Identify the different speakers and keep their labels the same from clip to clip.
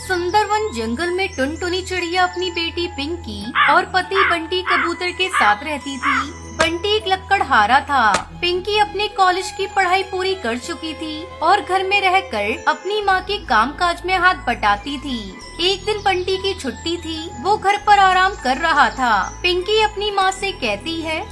Speaker 1: सुंदरवन जंगल में टुनटुनी चिड़िया अपनी बेटी पिंकी और पति बंटी कबूतर के साथ रहती थी। बंटी एक लकड़हारा था। पिंकी अपने कॉलेज की पढ़ाई पूरी कर चुकी थी और घर में रहकर अपनी माँ के कामकाज में हाथ बटाती थी। एक दिन बंटी की छुट्टी थी, वो घर पर आराम कर रहा था। पिंकी अपनी माँ से कहती है,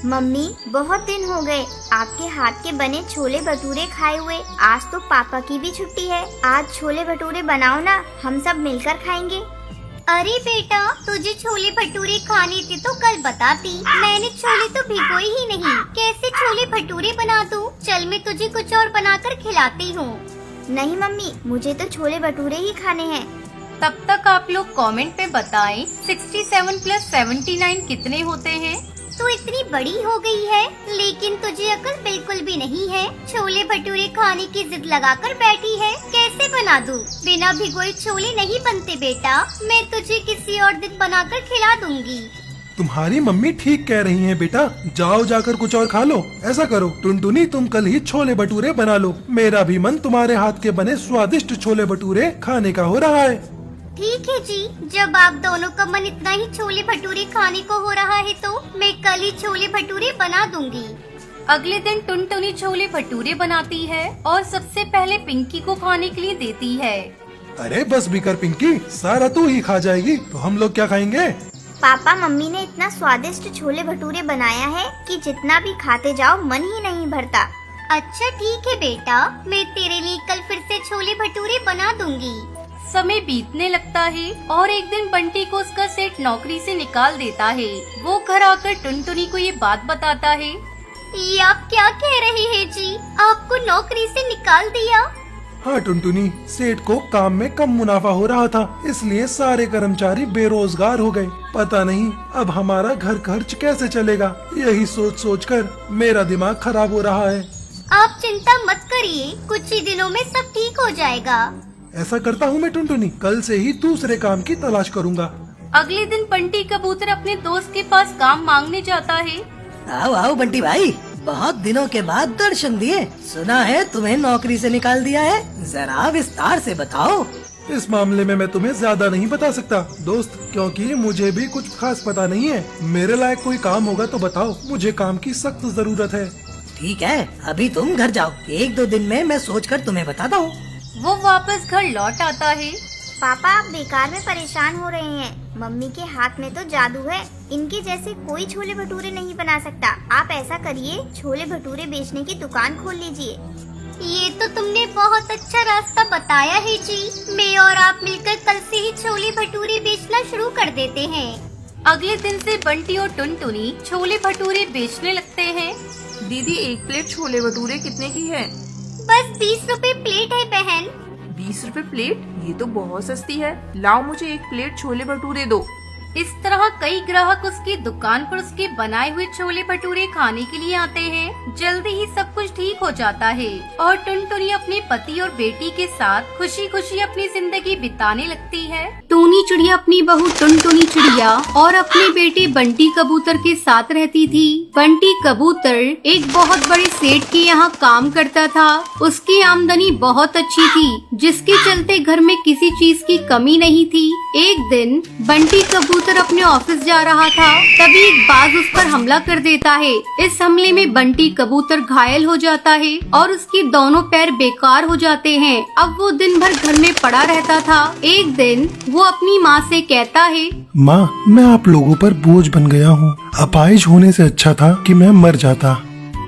Speaker 2: मम्मी बहुत दिन हो गए आपके हाथ के बने छोले भटूरे खाए हुए। आज तो पापा की भी छुट्टी है, आज छोले भटूरे बनाओ ना, हम सब मिलकर खाएंगे।
Speaker 3: अरे बेटा, तुझे छोले भटूरे खाने थे तो कल बताती, मैंने छोले तो भिगोए ही नहीं, कैसे छोले भटूरे बना दूं? चल मैं तुझे कुछ और बनाकर खिलाती हूँ।
Speaker 2: नहीं मम्मी, मुझे तो छोले भटूरे ही खाने हैं।
Speaker 1: तब तक आप लोग कमेंट पे बताएं 67 + 79 कितने होते हैं।
Speaker 3: तू इतनी बड़ी हो गई है, लेकिन तुझे अकल बिल्कुल भी नहीं है। छोले भटूरे खाने की जिद लगाकर बैठी है, कैसे बना दूं? बिना भिगोए छोले नहीं बनते बेटा, मैं तुझे किसी और दिन बनाकर खिला दूंगी।
Speaker 4: तुम्हारी मम्मी ठीक कह रही हैं बेटा, जाओ जाकर कुछ और खा लो। ऐसा करो टुनटुनी, तुम कल ही छोले भटूरे बना लो। मेरा भी मन तुम्हारे हाथ के बने स्वादिष्ट छोले भटूरे खाने का हो रहा है।
Speaker 3: ठीक है जी, जब आप दोनों का मन इतना ही छोले भटूरे खाने को हो रहा है तो मैं कल ही छोले भटूरे बना दूंगी।
Speaker 1: अगले दिन टुनटुनी छोले भटूरे बनाती है और सबसे पहले पिंकी को खाने के लिए देती है।
Speaker 4: अरे बस भी कर पिंकी, सारा तू ही खा जाएगी तो हम लोग क्या खाएंगे?
Speaker 2: पापा मम्मी ने इतना स्वादिष्ट छोले भटूरे बनाया है कि जितना भी खाते जाओ मन ही नहीं भरता।
Speaker 3: अच्छा ठीक है बेटा, मैं तेरे लिए कल फिर से छोले भटूरे बना दूंगी।
Speaker 1: समय बीतने लगता है और एक दिन बंटी को उसका सेठ नौकरी से निकाल देता है। वो घर आकर टुनटुनी को ये बात बताता है।
Speaker 3: ये आप क्या कह रहे हैं जी, आपको नौकरी से निकाल दिया?
Speaker 4: हाँ टुनटुनी, सेठ को काम में कम मुनाफा हो रहा था, इसलिए सारे कर्मचारी बेरोजगार हो गए। पता नहीं अब हमारा घर खर्च कैसे चलेगा, यही सोच सोच कर मेरा दिमाग खराब हो रहा है।
Speaker 3: आप चिंता मत करिए, कुछ ही दिनों में सब ठीक हो जाएगा।
Speaker 4: ऐसा करता हूँ मैं टुनटुनी, कल से ही दूसरे काम की तलाश करूँगा।
Speaker 1: अगले दिन बंटी कबूतर अपने दोस्त के पास काम मांगने जाता है।
Speaker 5: आओ आओ बंटी भाई, बहुत दिनों के बाद दर्शन दिए। सुना है तुम्हें नौकरी से निकाल दिया है, जरा विस्तार से बताओ।
Speaker 4: इस मामले में मैं तुम्हें ज्यादा नहीं बता सकता दोस्त, क्योंकि मुझे भी कुछ खास पता नहीं है। मेरे लायक कोई काम होगा तो बताओ, मुझे काम की सख्त जरूरत है।
Speaker 5: ठीक है, अभी तुम घर जाओ, 1-2 दिन में मैं सोचकर तुम्हें बताता हूँ।
Speaker 1: वो वापस घर लौट आता है।
Speaker 2: पापा आप बेकार में परेशान हो रहे हैं, मम्मी के हाथ में तो जादू है, इनके जैसे कोई छोले भटूरे नहीं बना सकता। आप ऐसा करिए, छोले भटूरे बेचने की दुकान खोल लीजिए।
Speaker 3: ये तो तुमने बहुत अच्छा रास्ता बताया है जी, मैं और आप मिलकर कल से ही छोले भटूरे बेचना शुरू कर देते हैं।
Speaker 1: अगले दिन से बंटी और टुनटुनी छोले भटूरे बेचने लगते हैं।
Speaker 6: दीदी, 1 प्लेट छोले भटूरे कितने की है?
Speaker 3: बस 20 रुपए प्लेट है बहन।
Speaker 6: 20 रुपए प्लेट? ये तो बहुत सस्ती है। लाओ मुझे 1 प्लेट छोले भटूरे दो।
Speaker 1: इस तरह कई ग्राहक उसकी दुकान पर उसके बनाए हुए छोले भटूरे खाने के लिए आते हैं। जल्दी ही सब कुछ ठीक हो जाता है और टुनटुनी अपने पति और बेटी के साथ खुशी खुशी अपनी जिंदगी बिताने लगती है। टूनी चिड़िया अपनी बहू टुनटुनी चिड़िया और अपने बेटे बंटी कबूतर के साथ रहती थी। बंटी कबूतर एक बहुत बड़े सेठ के यहाँ काम करता था। उसकी आमदनी बहुत अच्छी थी, जिसके चलते घर में किसी चीज की कमी नहीं थी। एक दिन बंटी कबूतर अपने ऑफिस जा रहा था, तभी एक बाज उस पर हमला कर देता है। इस हमले में बंटी कबूतर घायल हो जाता है और उसके दोनों पैर बेकार हो जाते हैं। अब वो दिन भर घर में पड़ा रहता था। एक दिन वो अपनी माँ से कहता है,
Speaker 4: माँ, मैं आप लोगों पर बोझ बन गया हूँ। अपाहिज होने से अच्छा था कि मैं मर जाता।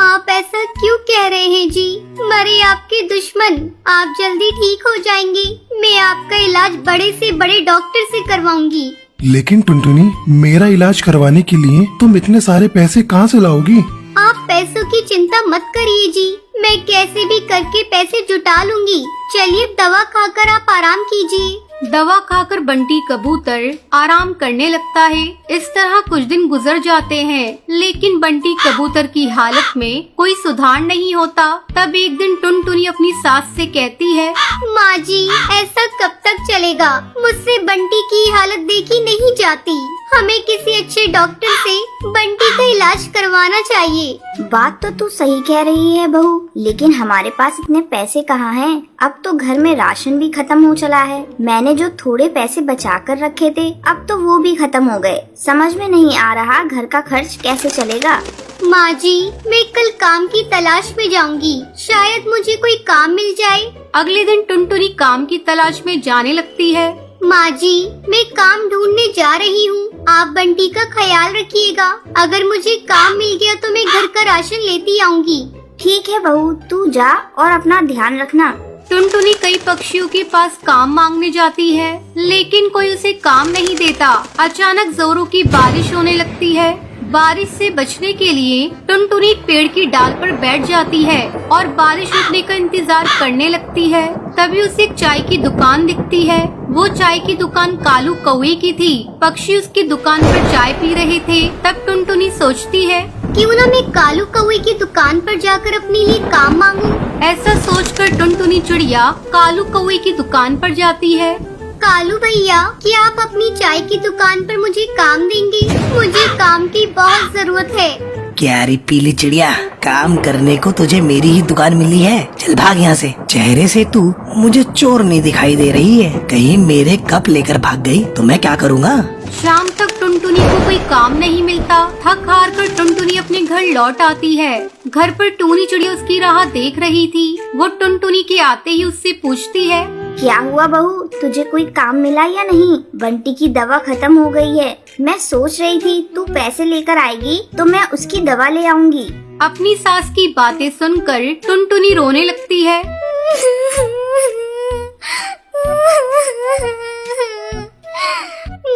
Speaker 3: आप ऐसा क्यों कह रहे हैं जी? मरे आपके दुश्मन, आप जल्दी ठीक हो जाएंगे। मैं आपका इलाज बड़े से बड़े डॉक्टर से करवाऊंगी।
Speaker 4: लेकिन टुनटुनी, मेरा इलाज करवाने के लिए तुम इतने सारे पैसे कहाँ से लाओगी?
Speaker 3: आप पैसों की चिंता मत करिए जी, मैं कैसे भी करके पैसे जुटा लूंगी। चलिए दवा खाकर आप आराम कीजिए।
Speaker 1: दवा खाकर बंटी कबूतर आराम करने लगता है। इस तरह कुछ दिन गुजर जाते हैं, लेकिन बंटी कबूतर की हालत में कोई सुधार नहीं होता। तब एक दिन टुनटुनी अपनी सास से कहती है,
Speaker 3: माँ जी, ऐसा कब तक चलेगा? मुझसे बंटी की हालत देखी नहीं जाती। हमें किसी अच्छे डॉक्टर से बंटी का इलाज करवाना चाहिए।
Speaker 2: बात तो तू सही कह रही है बहू, लेकिन हमारे पास इतने पैसे कहाँ हैं? अब तो घर में राशन भी खत्म हो चला है। मैंने जो थोड़े पैसे बचा कर रखे थे अब तो वो भी खत्म हो गए। समझ में नहीं आ रहा घर का खर्च कैसे चलेगा।
Speaker 3: माँ जी, मैं कल काम की तलाश में जाऊंगी, शायद मुझे कोई काम मिल जाए।
Speaker 1: अगले दिन टुनटुनी काम की तलाश में जाने लगती है।
Speaker 3: माँ जी, मैं काम ढूंढने जा रही हूँ, आप बंटी का ख्याल रखिएगा। अगर मुझे काम मिल गया तो मैं घर का राशन लेती आऊंगी।
Speaker 2: ठीक है बहू, तू जा और अपना ध्यान रखना।
Speaker 1: टुनटुनी कई पक्षियों के पास काम मांगने जाती है, लेकिन कोई उसे काम नहीं देता। अचानक जोरों की बारिश होने लगती है। बारिश से बचने के लिए टुनटुनी एक पेड़ की डाल पर बैठ जाती है और बारिश रुकने का इंतजार करने लगती है। तभी उसे एक चाय की दुकान दिखती है। वो चाय की दुकान कालू कौवे की थी। पक्षी उसकी दुकान पर चाय पी रहे थे। तब टुनटुनी सोचती है,
Speaker 3: क्यों ना मैं कालू कौवे की दुकान पर जाकर अपने लिए काम मांगूं।
Speaker 1: ऐसा सोचकर टुनटुनी चिड़िया कालू कौवे की दुकान पर जाती है।
Speaker 3: कालू भैया, क्या आप अपनी चाय की दुकान पर मुझे काम देंगे? मुझे काम की बहुत जरूरत है।
Speaker 5: क्या रे पीली चिड़िया, काम करने को तुझे मेरी ही दुकान मिली है? चल भाग यहाँ से। चेहरे से तू मुझे चोर नहीं दिखाई दे रही है। कहीं मेरे कप लेकर भाग गई तो मैं क्या करूँगा?
Speaker 1: शाम तक टुनटुनी को कोई काम नहीं मिलता। थक हार कर टुनटुनी अपने घर लौट आती है। घर पर टूनी चिड़िया उसकी राह देख रही थी। वो टुनटुनी के आते ही उससे पूछती है,
Speaker 2: क्या हुआ बहू, तुझे कोई काम मिला या नहीं? बंटी की दवा खत्म हो गई है। मैं सोच रही थी तू पैसे लेकर आएगी तो मैं उसकी दवा ले आऊंगी।
Speaker 1: अपनी सास की बातें सुनकर टुनटुनी रोने लगती है।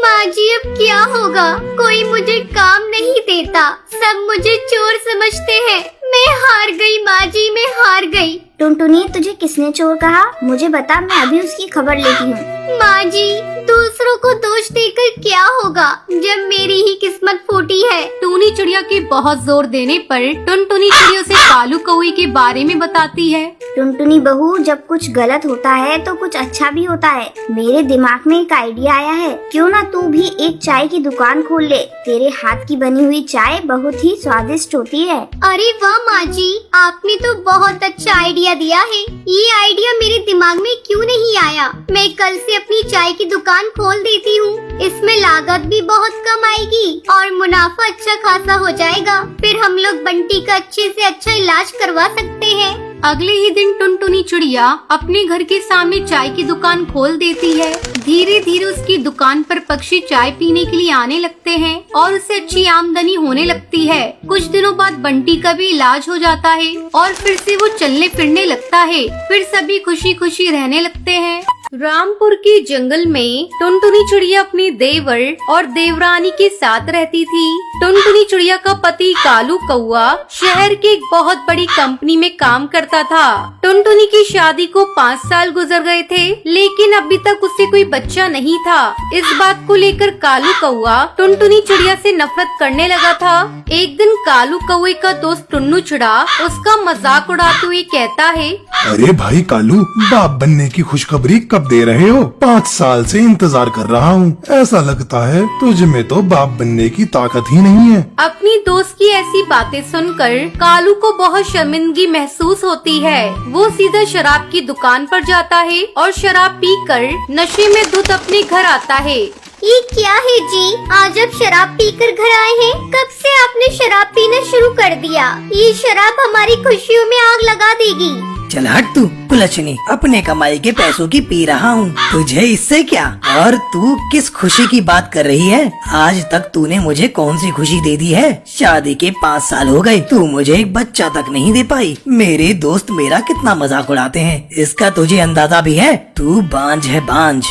Speaker 3: माँ जी, अब क्या होगा? कोई मुझे काम नहीं देता, सब मुझे चोर समझते हैं। मैं हार गई माँ जी, मैं हार गई।
Speaker 2: टुनटुनी, तुझे किसने चोर कहा? मुझे बता, मैं अभी उसकी खबर लेती हूँ।
Speaker 3: माँ जी, दूसरों को दोष देकर क्या होगा जब मेरी ही किस्मत फूटी है।
Speaker 1: टूनी चिड़िया के बहुत जोर देने पर टुनटुनी चिड़िया से कालू कौवे के बारे में बताती है।
Speaker 2: टुनटुनी बहू, जब कुछ गलत होता है तो कुछ अच्छा भी होता है। मेरे दिमाग में एक आइडिया आया है, क्यों ना तू भी एक चाय की दुकान खोल ले। तेरे हाथ की बनी हुई चाय बहुत ही स्वादिष्ट होती है।
Speaker 3: अरे वाह माँ जी, आपने तो बहुत अच्छा आइडिया दिया है। ये आइडिया मेरे दिमाग में क्यों नहीं आया? मैं कल से अपनी चाय की दुकान खोल देती हूँ। इसमें लागत भी बहुत कम आएगी और मुनाफा अच्छा खासा हो जाएगा। फिर हम लोग बंटी का अच्छे से अच्छा इलाज करवा सकते हैं।
Speaker 1: अगले ही दिन टुनटुनी चिड़िया अपने घर के सामने चाय की दुकान खोल देती है। धीरे धीरे उसकी दुकान पर पक्षी चाय पीने के लिए आने लगते हैं और उससे अच्छी आमदनी होने लगती है। कुछ दिनों बाद बंटी का भी इलाज हो जाता है और फिर से वो चलने फिरने लगता है। फिर सभी खुशी खुशी रहने लगते हैं। रामपुर के जंगल में टुनटुनी चिड़िया अपने देवर और देवरानी के साथ रहती थी। टुनटुनी चिड़िया का पति कालू कौवा शहर की एक बहुत बड़ी कंपनी में काम करता था। टुनटुनी की शादी को 5 साल गुजर गए थे, लेकिन अभी तक उससे कोई बच्चा नहीं था। इस बात को लेकर कालू कौवा टुनटुनी चिड़िया से नफरत करने लगा था। एक दिन कालू कौवे का दोस्त टुन्नू चिड़ा उसका मजाक उड़ाते हुए कहता है,
Speaker 4: अरे भाई कालू, बाप बनने की खुशखबरी कब दे रहे हो? 5 साल से इंतजार कर रहा हूँ। ऐसा लगता है तुझ में तो बाप बनने की ताकत ही नहीं है।
Speaker 1: अपनी दोस्त की ऐसी बातें सुनकर कालू को बहुत शर्मिंदगी महसूस होती है। वो सीधा शराब की दुकान पर जाता है और शराब पीकर नशे में धुत अपने घर आता है।
Speaker 3: ये क्या है जी? आज आप शराब पीकर घर आए हैं? कब से आपने शराब पीना शुरू कर दिया? ये शराब हमारी खुशियों में आग लगा देगी।
Speaker 5: चल हट तू कुलच्छनी, अपने कमाई के पैसों की पी रहा हूँ, तुझे इससे क्या? और तू किस खुशी की बात कर रही है? आज तक तूने मुझे कौन सी खुशी दे दी है? शादी के 5 साल हो गए, तू मुझे एक बच्चा तक नहीं दे पाई। मेरे दोस्त मेरा कितना मजाक उड़ाते हैं, इसका तुझे अंदाजा भी है? तू बांझ है बांझ।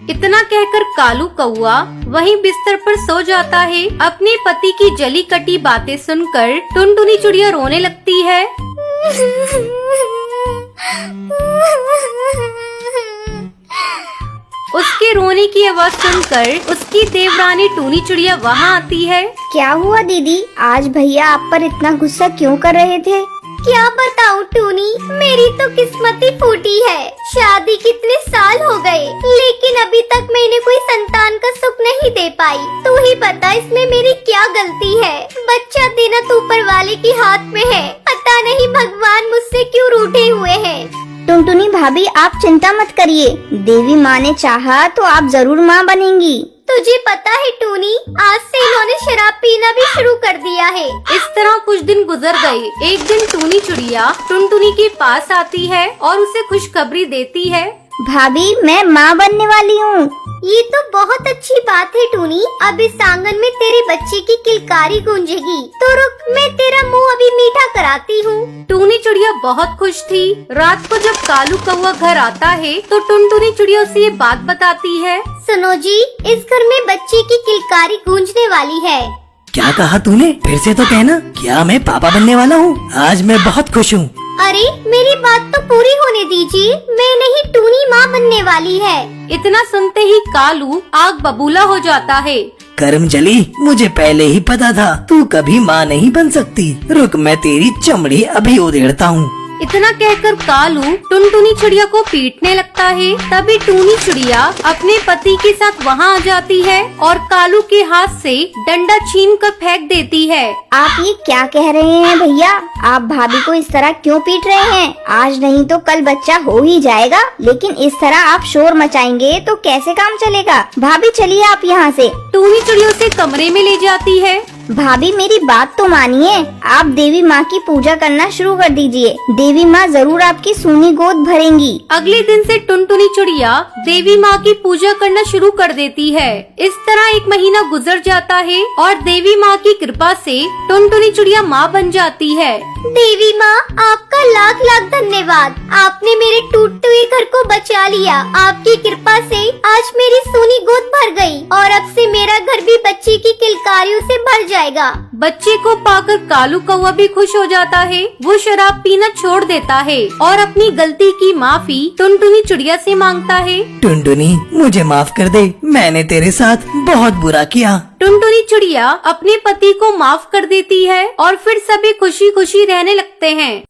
Speaker 1: इतना कहकर कालू कौवा वहीं बिस्तर पर सो जाता है। अपने पति की जली कटी बातें सुनकर टुनटुनी चिड़िया रोने लगती है। उसके रोने की आवाज सुनकर उसकी देवरानी टूनी चिड़िया वहाँ आती है।
Speaker 2: क्या हुआ दीदी, आज भैया आप पर इतना गुस्सा क्यों कर रहे थे?
Speaker 3: क्या बताऊं टूनी, मेरी तो किस्मत ही फूटी है। शादी कितने साल हो गए, लेकिन अभी तक मैंने कोई संतान का सुख नहीं दे पाई। तू ही बता इसमें मेरी क्या गलती है। बच्चा देना तो ऊपर वाले के हाथ में है। पता नहीं भगवान मुझसे क्यों रूठे हुए हैं।
Speaker 2: टुनटुनी भाभी आप चिंता मत करिए, देवी माँ ने चाहा तो आप जरूर माँ बनेंगी।
Speaker 3: तुझे पता है टूनी, आज से इन्होंने शराब पीना भी शुरू कर दिया है।
Speaker 1: इस तरह कुछ दिन गुजर गए। एक दिन टूनी चिड़िया टुनटुनी के पास आती है और उसे खुशखबरी देती है।
Speaker 2: भाभी मैं माँ बनने वाली हूँ।
Speaker 3: ये तो बहुत अच्छी बात है टूनी। अब इस आंगन में तेरे बच्चे की किलकारी गूंजेगी। तो रुक, मैं तेरा मुंह अभी मीठा कराती हूँ।
Speaker 1: टूनी चिड़िया बहुत खुश थी। रात को जब कालू कौवा घर आता है तो टुनटुनी चिड़िया उसे ये बात बताती है।
Speaker 3: सुनो जी, इस घर में बच्चे की किलकारी गूंजने वाली है।
Speaker 5: क्या कहा तूने? फिर से तो कहना। क्या मैं पापा बनने वाला हूँ? आज मैं बहुत खुश हूँ।
Speaker 3: अरे मेरी बात तो पूरी होने दीजिए। मैं नहीं, टूनी माँ बनने वाली है।
Speaker 1: इतना सुनते ही कालू आग बबूला हो जाता है।
Speaker 5: कर्मजली, मुझे पहले ही पता था तू कभी माँ नहीं बन सकती। रुक, मैं तेरी चमड़ी अभी उधेड़ता हूँ।
Speaker 1: इतना कहकर कालू टुनटुनी चिड़िया को पीटने लगता है। तभी टूनी चिड़िया अपने पति के साथ वहाँ आ जाती है और कालू के हाथ से डंडा छीन कर फेंक देती है।
Speaker 2: आप ये क्या कह रहे हैं भैया? आप भाभी को इस तरह क्यों पीट रहे हैं? आज नहीं तो कल बच्चा हो ही जाएगा, लेकिन इस तरह आप शोर मचाएंगे तो कैसे काम चलेगा? भाभी चलिए आप यहाँ से।
Speaker 1: टूनी चिड़िया उसे कमरे में ले जाती है।
Speaker 2: भाभी मेरी बात तो मानिए, आप देवी माँ की पूजा करना शुरू कर दीजिए। देवी माँ जरूर आपकी सूनी गोद भरेंगी।
Speaker 1: अगले दिन से टुनटुनी चिड़िया देवी माँ की पूजा करना शुरू कर देती है। इस तरह एक महीना गुजर जाता है और देवी माँ की कृपा से टुनटुनी चिड़िया माँ बन जाती है।
Speaker 3: देवी माँ, आपका लाख लाख धन्यवाद। आपने मेरे टूटते हुए घर को बचा लिया। आपकी कृपा से आज मेरी सोनी गोद भर गई और अब से मेरा घर भी बच्चे की किलकारियों से भर जाएगा।
Speaker 1: बच्चे को पाकर कालू कौवा भी खुश हो जाता है। वो शराब पीना छोड़ देता है और अपनी गलती की माफी टुनटुनी चिड़िया से मांगता है।
Speaker 5: टुनटुनी, मुझे माफ कर दे, मैंने तेरे साथ बहुत बुरा किया।
Speaker 1: टुनटुनी चिड़िया अपने पति को माफ कर देती है और फिर सभी खुशी खुशी रहने लगते हैं।